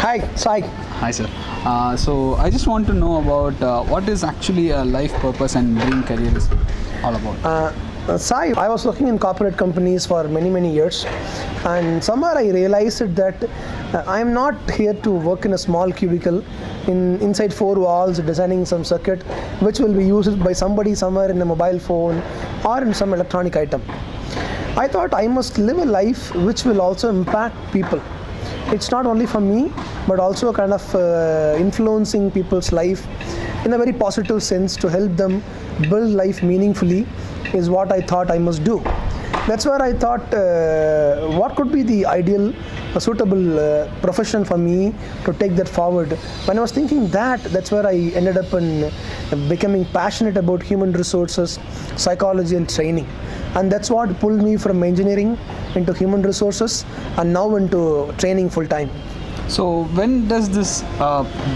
Hi, Sai. Hi, sir. So I just want to know about what is actually a life purpose and dream career is all about. Sai, I was working in corporate companies for many years, and somewhere I realized that I am not here to work in a small cubicle inside four walls designing some circuit which will be used by somebody somewhere in a mobile phone or in some electronic item. I thought I must live a life which will also impact people. It's not only for me, but also kind of influencing people's life in a very positive sense to help them build life meaningfully is what I thought I must do. That's where I thought what could be the ideal, suitable profession for me to take that forward. When I was thinking that's where I ended up in becoming passionate about human resources, psychology and training. And that's what pulled me from engineering into human resources and now into training full time. So when does this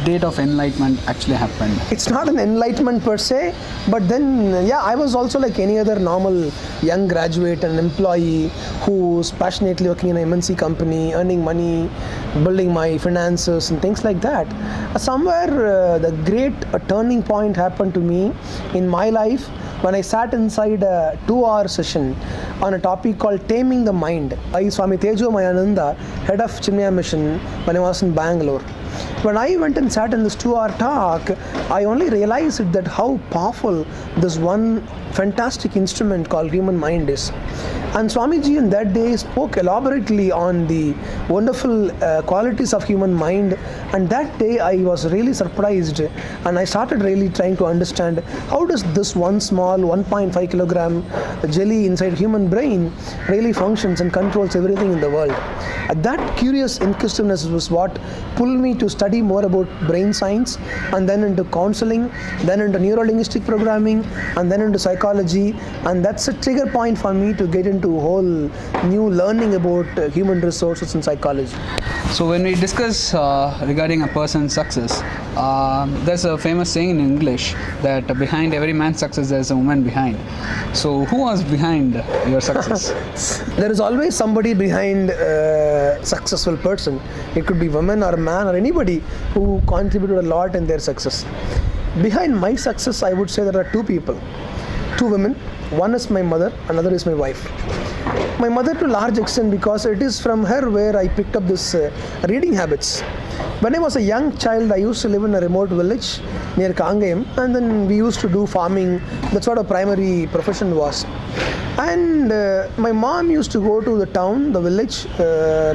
date of enlightenment actually happen? It's not an enlightenment per se, but then I was also like any other normal young graduate and employee who's passionately working in an MNC company, earning money, building my finances and things like that. Somewhere the great turning point happened to me in my life when I sat inside a 2-hour session on a topic called Taming the Mind by Swami Tejo Mayananda, head of Chennai mission when I was in Bangalore. When I went and sat in this 2-hour talk, I only realized that how powerful this one fantastic instrument called human mind is. And Swamiji in that day spoke elaborately on the wonderful qualities of human mind, and that day I was really surprised and I started really trying to understand how does this one small 1.5 kilogram jelly inside human brain really functions and controls everything in the world. That curious inquisitiveness was what pulled me to study more about brain science and then into counseling, then into neuro-linguistic programming and then into psychology, and that's a trigger point for me to get into whole new learning about human resources and psychology. So when we discuss regarding a person's success, there's a famous saying in English that behind every man's success there's a woman behind. So who was behind your success? There is always somebody behind a successful person. It could be woman or man or anybody who contributed a lot in their success. Behind my success, I would say there are two people, two women. One is my mother, another is my wife. My mother to a large extent because it is from her where I picked up this reading habits. When I was a young child, I used to live in a remote village near Kangayam, and then we used to do farming. That's what our primary profession was. And my mom used to go to the town, the village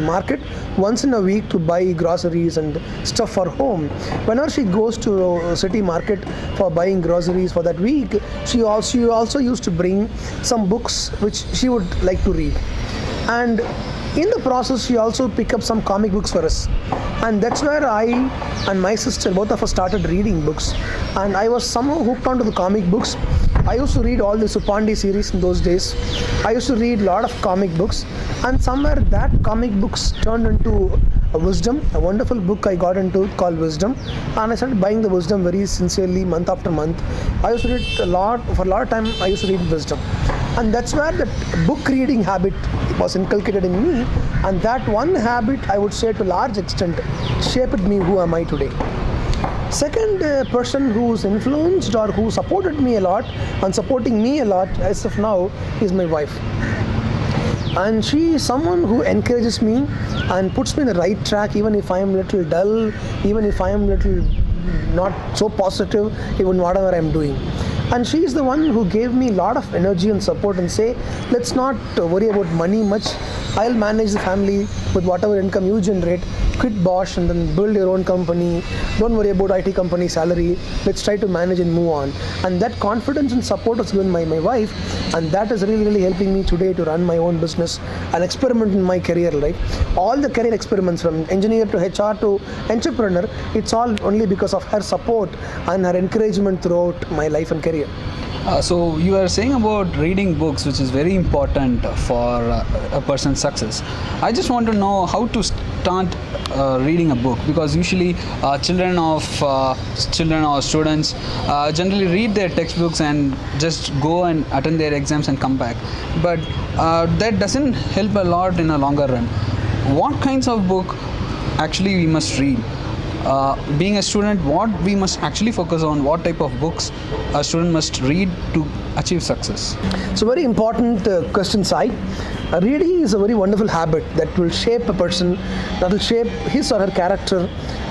market once in a week to buy groceries and stuff for home. Whenever she goes to city market for buying groceries for that week, she also used to bring some books which she would like to read. And in the process, she also picked up some comic books for us. And that's where I and my sister, both of us started reading books. And I was somehow hooked onto the comic books. I used to read all the Supandi series in those days. I used to read a lot of comic books. And somewhere that comic books turned into a wisdom, a wonderful book I got into called Wisdom. And I started buying the Wisdom very sincerely month after month. I used to read a lot, for a lot of time I used to read Wisdom. And that's where the book reading habit was inculcated in me. And that one habit, I would say to a large extent, shaped me who am I today. Second person who's influenced or who supported me a lot and supporting me a lot as of now is my wife. And she is someone who encourages me and puts me in the right track even if I am a little dull, even if I am a little not so positive, even whatever I am doing. And she is the one who gave me a lot of energy and support and say, let's not worry about money much. I'll manage the family with whatever income you generate. Quit Bosch and then build your own company. Don't worry about IT company salary. Let's try to manage and move on. And that confidence and support was given by my wife, and that is really helping me today to run my own business and experiment in my career, right? All the career experiments from engineer to HR to entrepreneur, it's all only because of her support and her encouragement throughout my life and career. So you are saying about reading books, which is very important for a person's success. I just want to know how to start reading a book, because usually children or students generally read their textbooks and just go and attend their exams and come back. But that doesn't help a lot in a longer run. What kinds of book actually we must read? Being a student, what we must actually focus on, what type of books a student must read to achieve success? It's a very important question, Sai. Reading is a very wonderful habit that will shape a person, that will shape his or her character,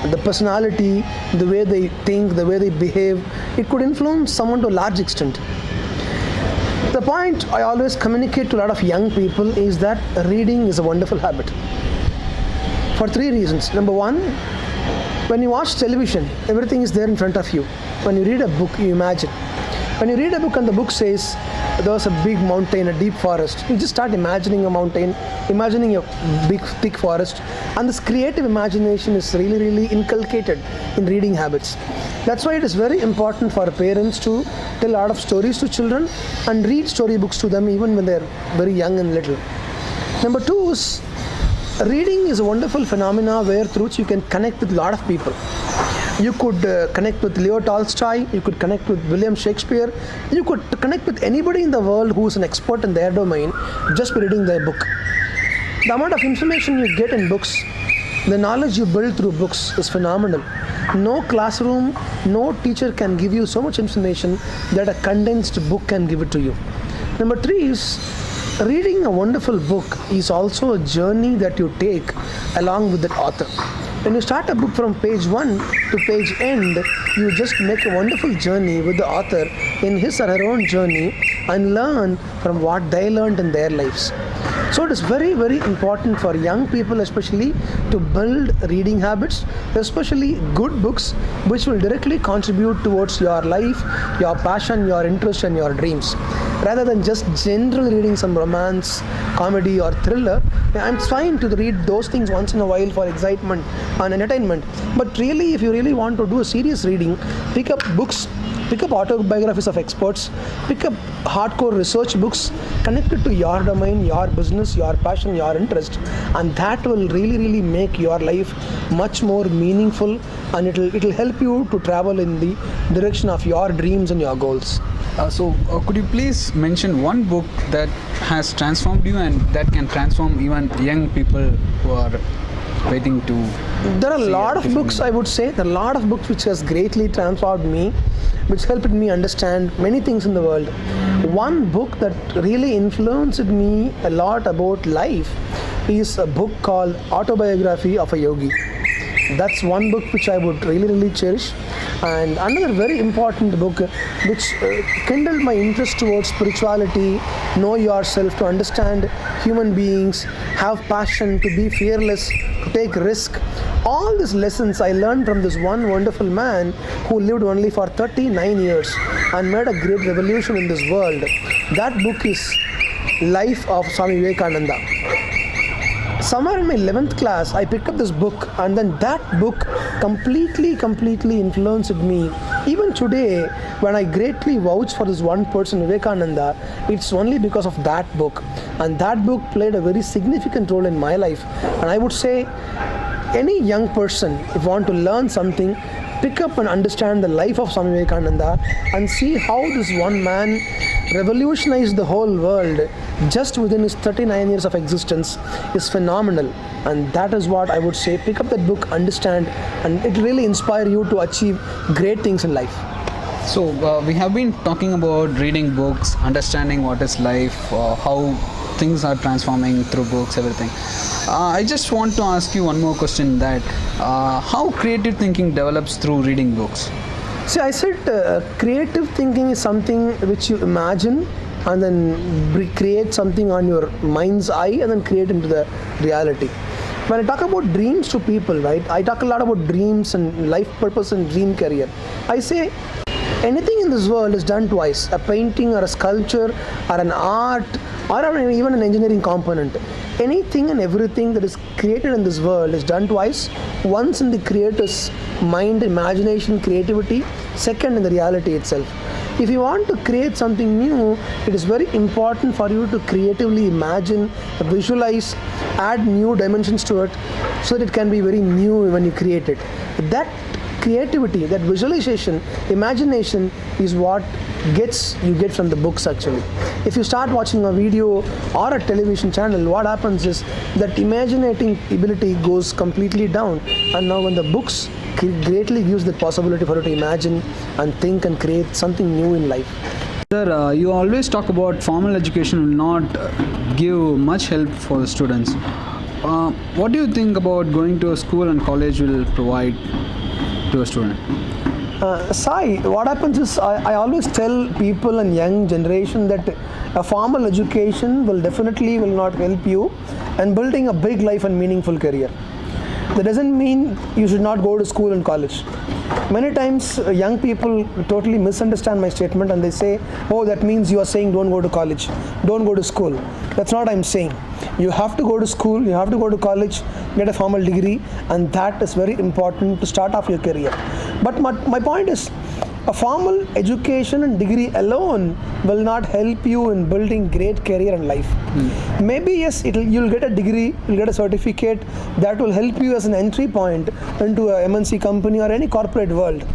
the personality, the way they think, the way they behave. It could influence someone to a large extent. The point I always communicate to a lot of young people is that reading is a wonderful habit. For three reasons. Number one, when you watch television, everything is there in front of you. When you read a book, you imagine. When you read a book and the book says there's a big mountain, a deep forest, you just start imagining a mountain, imagining a big thick forest, and this creative imagination is really, really inculcated in reading habits. That's why it is very important for parents to tell a lot of stories to children and read storybooks to them even when they're very young and little. Number two is, reading is a wonderful phenomena where through which you can connect with a lot of people. You could connect with Leo Tolstoy, you could connect with William Shakespeare, you could connect with anybody in the world who is an expert in their domain just by reading their book. The amount of information you get in books, the knowledge you build through books is phenomenal. No classroom, no teacher can give you so much information that a condensed book can give it to you. Number three is, reading a wonderful book is also a journey that you take along with the author. When you start a book from page 1 to page end, you just make a wonderful journey with the author in his or her own journey and learn from what they learned in their lives. So it is very, very important for young people especially to build reading habits, especially good books which will directly contribute towards your life, your passion, your interest and your dreams. Rather than just general reading some romance, comedy or thriller, I'm trying to read those things once in a while for excitement and entertainment. But really, if you really want to do a serious reading, pick up books, pick up autobiographies of experts, pick up hardcore research books connected to your domain, your business, your passion, your interest, and that will really, really make your life much more meaningful, and it'll help you to travel in the direction of your dreams and your goals. Could you please mention one book that has transformed you and that can transform even young people who are waiting to? There are a lot of books, I would say. There are a lot of books which has greatly transformed me, which helped me understand many things in the world. One book that really influenced me a lot about life is a book called Autobiography of a Yogi. That's one book which I would really, really cherish. And another very important book which kindled my interest towards spirituality, know yourself, to understand human beings, have passion, to be fearless, to take risk. All these lessons I learned from this one wonderful man who lived only for 39 years and made a great revolution in this world. That book is Life of Swami Vivekananda. Somewhere in my 11th class, I picked up this book, and then that book completely influenced me. Even today, when I greatly vouch for this one person, Vivekananda, it's only because of that book. And that book played a very significant role in my life. And I would say, any young person, if you want to learn something, pick up and understand the life of Swami Vivekananda and see how this one man revolutionized the whole world just within his 39 years of existence is phenomenal. And that is what I would say. Pick up that book, understand, and it really inspire you to achieve great things in life. So we have been talking about reading books, understanding what is life, how things are transforming through books, everything. I just want to ask you one more question, that how creative thinking develops through reading books? See, I said creative thinking is something which you imagine and then create something on your mind's eye and then create into the reality. When I talk about dreams to people, right, I talk a lot about dreams and life purpose and dream career. I say anything in this world is done twice. A painting or a sculpture or an art or even an engineering component. Anything and everything that is created in this world is done twice. Once in the creator's mind, imagination, creativity. Second in the reality itself. If you want to create something new, it is very important for you to creatively imagine, visualize, add new dimensions to it so that it can be very new when you create it. That creativity, that visualization, imagination is what you get from the books actually. If you start watching a video or a television channel, what happens is that imaginating ability goes completely down. And now when the books greatly gives the possibility for you to imagine and think and create something new in life. Sir, you always talk about formal education will not give much help for the students. What do you think about going to a school and college will provide to a student? Sai, what happens is I always tell people and young generation that a formal education will not help you in building a big life and meaningful career. That doesn't mean you should not go to school and college. Many times young people totally misunderstand my statement and they say, oh, that means you are saying don't go to college, don't go to school. That's not what I'm saying. You have to go to school, you have to go to college, get a formal degree, and that is very important to start off your career. But my point is, a formal education and degree alone will not help you in building great career and life. Maybe yes, you'll get a degree, you'll get a certificate that will help you as an entry point into a MNC company or any corporate world.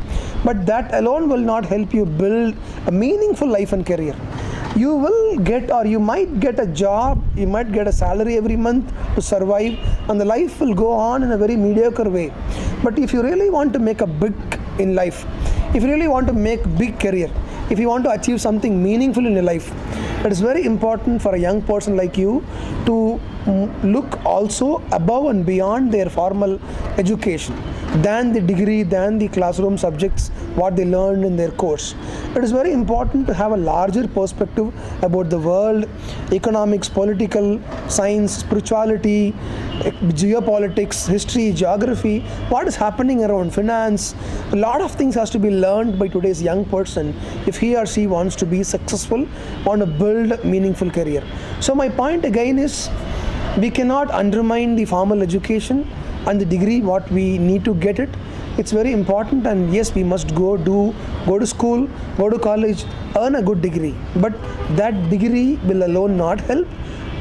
But that alone will not help you build a meaningful life and career. You will get, or you might get a job, you might get a salary every month to survive, and the life will go on in a very mediocre way. But if you really want to make a big in life, if you really want to make big career, if you want to achieve something meaningful in your life, it is very important for a young person like you to look also above and beyond their formal education, than the degree, than the classroom subjects, what they learned in their course. It is very important to have a larger perspective about the world, economics, political, science, spirituality, geopolitics, history, geography, what is happening around finance. A lot of things has to be learned by today's young person if he or she wants to be successful, want to build a meaningful career. So my point again is, we cannot undermine the formal education and the degree what we need to get it. It's very important, and yes, we must go to school, go to college, earn a good degree. But that degree will alone not help.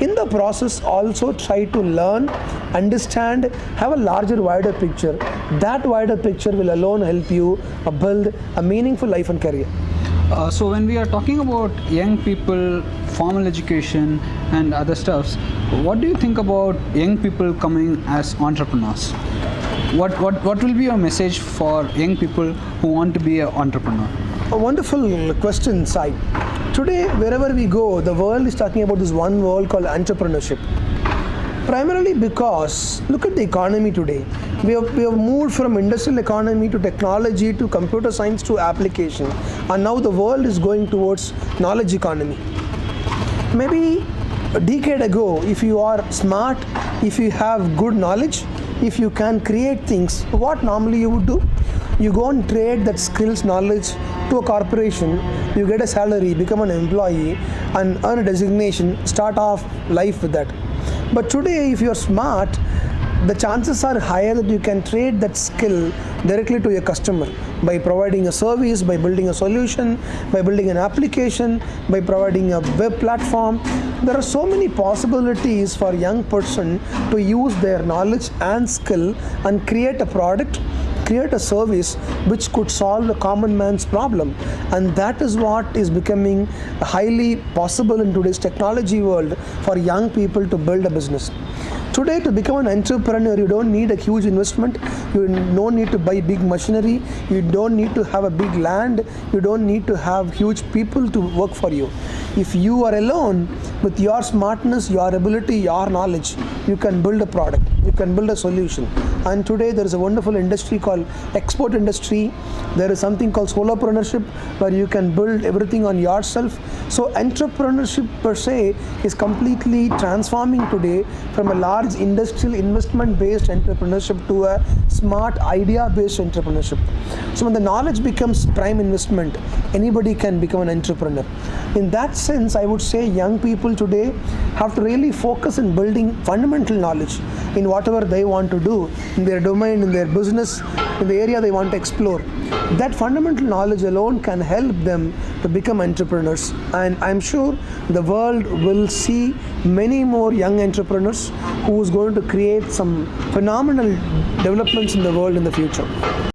In the process, also try to learn, understand, have a larger, wider picture. That wider picture will alone help you build a meaningful life and career. So when we are talking about young people, formal education and other stuffs, what do you think about young people coming as entrepreneurs? What will be your message for young people who want to be an entrepreneur? A wonderful question, Sai. Today, wherever we go, the world is talking about this one word called entrepreneurship. Primarily because, look at the economy today. We have moved from industrial economy to technology to computer science to application. And now the world is going towards knowledge economy. Maybe a decade ago, if you are smart, if you have good knowledge, if you can create things, what normally you would do? You go and trade that skills, knowledge to a corporation, you get a salary, become an employee and earn a designation, start off life with that. But today, if you are smart, the chances are higher that you can trade that skill directly to your customer by providing a service, by building a solution, by building an application, by providing a web platform. There are so many possibilities for a young person to use their knowledge and skill and create a product, create a service which could solve the common man's problem. And that is what is becoming highly possible in today's technology world for young people to build a business. Today, to become an entrepreneur, you don't need a huge investment, you don't need to buy big machinery, you don't need to have a big land, you don't need to have huge people to work for you. If you are alone with your smartness, your ability, your knowledge, you can build a product, you can build a solution. And today there is a wonderful industry called export industry. There is something called solopreneurship where you can build everything on yourself. So entrepreneurship per se is completely transforming today from a large industrial investment based entrepreneurship to a smart idea based entrepreneurship. So when the knowledge becomes prime investment, anybody can become an entrepreneur. In that sense, I would say young people today have to really focus in building fundamental knowledge in whatever they want to do, in their domain, in their business, in the area they want to explore. That fundamental knowledge alone can help them to become entrepreneurs. And I'm sure the world will see many more young entrepreneurs who is going to create some phenomenal developments in the world in the future.